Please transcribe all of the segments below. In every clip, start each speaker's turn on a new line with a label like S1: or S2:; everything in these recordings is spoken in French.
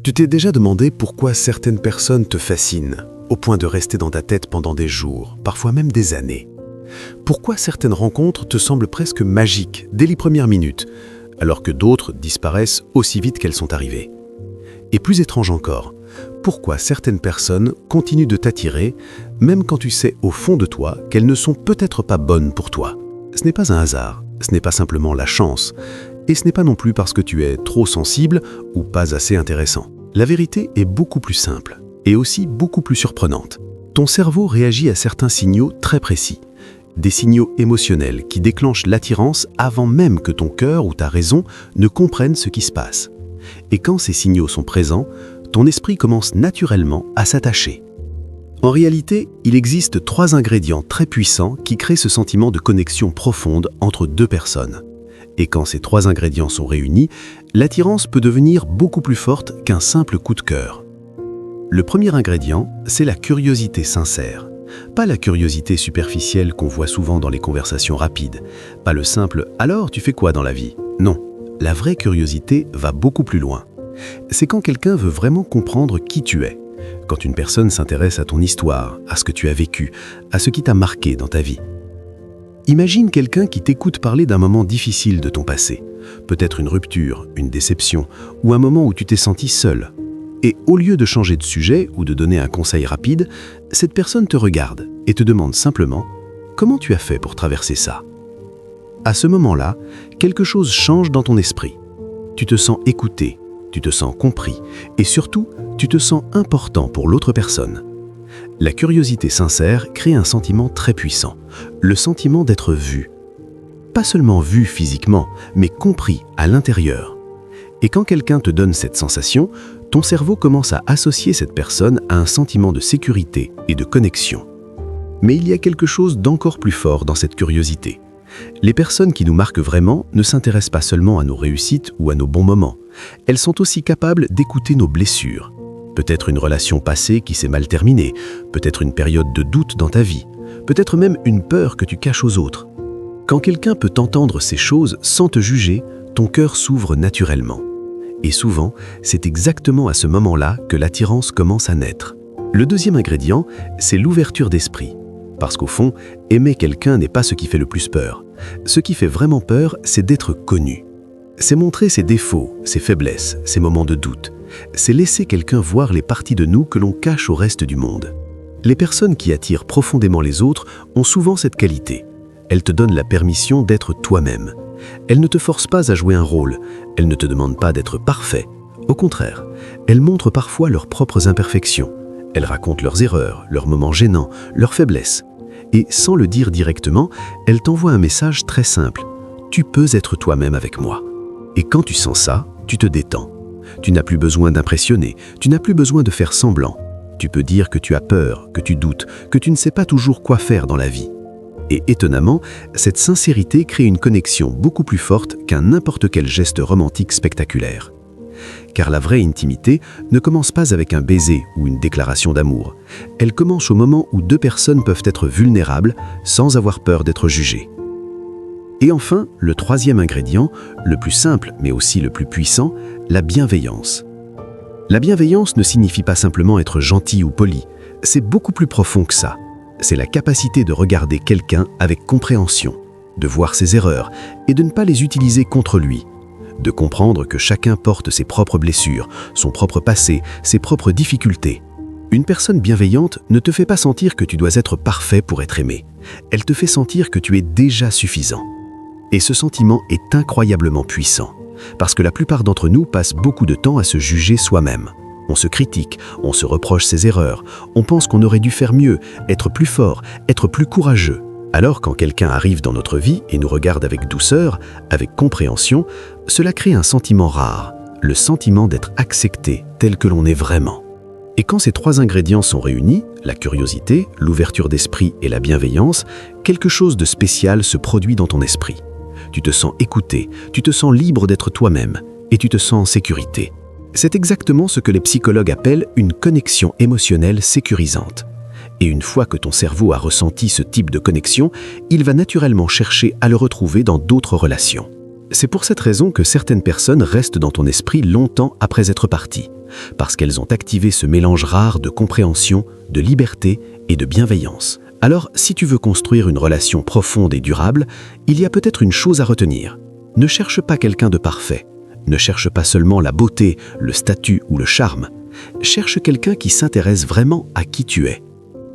S1: Tu t'es déjà demandé pourquoi certaines personnes te fascinent, au point de rester dans ta tête pendant des jours, parfois même des années? Pourquoi certaines rencontres te semblent presque magiques dès les premières minutes, alors que d'autres disparaissent aussi vite qu'elles sont arrivées? Et plus étrange encore, pourquoi certaines personnes continuent de t'attirer, même quand tu sais au fond de toi qu'elles ne sont peut-être pas bonnes pour toi? Ce n'est pas un hasard, ce n'est pas simplement la chance, et ce n'est pas non plus parce que tu es trop sensible ou pas assez intéressant. La vérité est beaucoup plus simple, et aussi beaucoup plus surprenante. Ton cerveau réagit à certains signaux très précis, des signaux émotionnels qui déclenchent l'attirance avant même que ton cœur ou ta raison ne comprennent ce qui se passe. Et quand ces signaux sont présents, ton esprit commence naturellement à s'attacher. En réalité, il existe 3 ingrédients très puissants qui créent ce sentiment de connexion profonde entre 2 personnes. Et quand ces 3 ingrédients sont réunis, l'attirance peut devenir beaucoup plus forte qu'un simple coup de cœur. Le premier ingrédient, c'est la curiosité sincère. Pas la curiosité superficielle qu'on voit souvent dans les conversations rapides. Pas le simple « alors, tu fais quoi dans la vie ?» Non, la vraie curiosité va beaucoup plus loin. C'est quand quelqu'un veut vraiment comprendre qui tu es. Quand une personne s'intéresse à ton histoire, à ce que tu as vécu, à ce qui t'a marqué dans ta vie. Imagine quelqu'un qui t'écoute parler d'un moment difficile de ton passé, peut-être une rupture, une déception, ou un moment où tu t'es senti seul. Et au lieu de changer de sujet ou de donner un conseil rapide, cette personne te regarde et te demande simplement « Comment tu as fait pour traverser ça ?» À ce moment-là, quelque chose change dans ton esprit. Tu te sens écouté, tu te sens compris, et surtout, tu te sens important pour l'autre personne. La curiosité sincère crée un sentiment très puissant, le sentiment d'être vu. Pas seulement vu physiquement, mais compris à l'intérieur. Et quand quelqu'un te donne cette sensation, ton cerveau commence à associer cette personne à un sentiment de sécurité et de connexion. Mais il y a quelque chose d'encore plus fort dans cette curiosité. Les personnes qui nous marquent vraiment ne s'intéressent pas seulement à nos réussites ou à nos bons moments. Elles sont aussi capables d'écouter nos blessures. Peut-être une relation passée qui s'est mal terminée, peut-être une période de doute dans ta vie, peut-être même une peur que tu caches aux autres. Quand quelqu'un peut entendre ces choses sans te juger, ton cœur s'ouvre naturellement. Et souvent, c'est exactement à ce moment-là que l'attirance commence à naître. Le deuxième ingrédient, c'est l'ouverture d'esprit. Parce qu'au fond, aimer quelqu'un n'est pas ce qui fait le plus peur. Ce qui fait vraiment peur, c'est d'être connu. C'est montrer ses défauts, ses faiblesses, ses moments de doute. C'est laisser quelqu'un voir les parties de nous que l'on cache au reste du monde. Les personnes qui attirent profondément les autres ont souvent cette qualité. Elles te donnent la permission d'être toi-même. Elles ne te forcent pas à jouer un rôle. Elles ne te demandent pas d'être parfait. Au contraire, elles montrent parfois leurs propres imperfections. Elles racontent leurs erreurs, leurs moments gênants, leurs faiblesses. Et sans le dire directement, elles t'envoient un message très simple. Tu peux être toi-même avec moi. Et quand tu sens ça, tu te détends. Tu n'as plus besoin d'impressionner, tu n'as plus besoin de faire semblant. Tu peux dire que tu as peur, que tu doutes, que tu ne sais pas toujours quoi faire dans la vie. Et étonnamment, cette sincérité crée une connexion beaucoup plus forte qu'un n'importe quel geste romantique spectaculaire. Car la vraie intimité ne commence pas avec un baiser ou une déclaration d'amour. Elle commence au moment où 2 personnes peuvent être vulnérables sans avoir peur d'être jugées. Et enfin, le troisième ingrédient, le plus simple mais aussi le plus puissant, la bienveillance. La bienveillance ne signifie pas simplement être gentil ou poli, c'est beaucoup plus profond que ça. C'est la capacité de regarder quelqu'un avec compréhension, de voir ses erreurs et de ne pas les utiliser contre lui, de comprendre que chacun porte ses propres blessures, son propre passé, ses propres difficultés. Une personne bienveillante ne te fait pas sentir que tu dois être parfait pour être aimé. Elle te fait sentir que tu es déjà suffisant. Et ce sentiment est incroyablement puissant, parce que la plupart d'entre nous passent beaucoup de temps à se juger soi-même. On se critique, on se reproche ses erreurs, on pense qu'on aurait dû faire mieux, être plus fort, être plus courageux. Alors quand quelqu'un arrive dans notre vie et nous regarde avec douceur, avec compréhension, cela crée un sentiment rare, le sentiment d'être accepté tel que l'on est vraiment. Et quand ces 3 ingrédients sont réunis, la curiosité, l'ouverture d'esprit et la bienveillance, quelque chose de spécial se produit dans ton esprit. Tu te sens écouté, tu te sens libre d'être toi-même et tu te sens en sécurité. C'est exactement ce que les psychologues appellent une connexion émotionnelle sécurisante. Et une fois que ton cerveau a ressenti ce type de connexion, il va naturellement chercher à le retrouver dans d'autres relations. C'est pour cette raison que certaines personnes restent dans ton esprit longtemps après être parties. parce qu'elles ont activé ce mélange rare de compréhension, de liberté et de bienveillance. Alors, si tu veux construire une relation profonde et durable, il y a peut-être une chose à retenir. Ne cherche pas quelqu'un de parfait. Ne cherche pas seulement la beauté, le statut ou le charme. Cherche quelqu'un qui s'intéresse vraiment à qui tu es.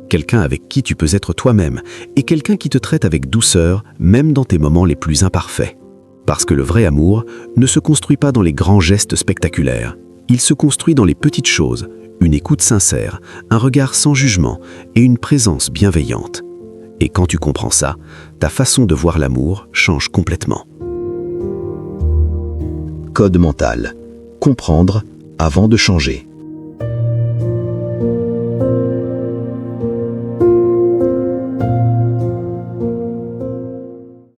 S1: Quelqu'un avec qui tu peux être toi-même et quelqu'un qui te traite avec douceur, même dans tes moments les plus imparfaits. Parce que le vrai amour ne se construit pas dans les grands gestes spectaculaires. Il se construit dans les petites choses, une écoute sincère, un regard sans jugement et une présence bienveillante. Et quand tu comprends ça, ta façon de voir l'amour change complètement. Code mental. Comprendre avant de changer.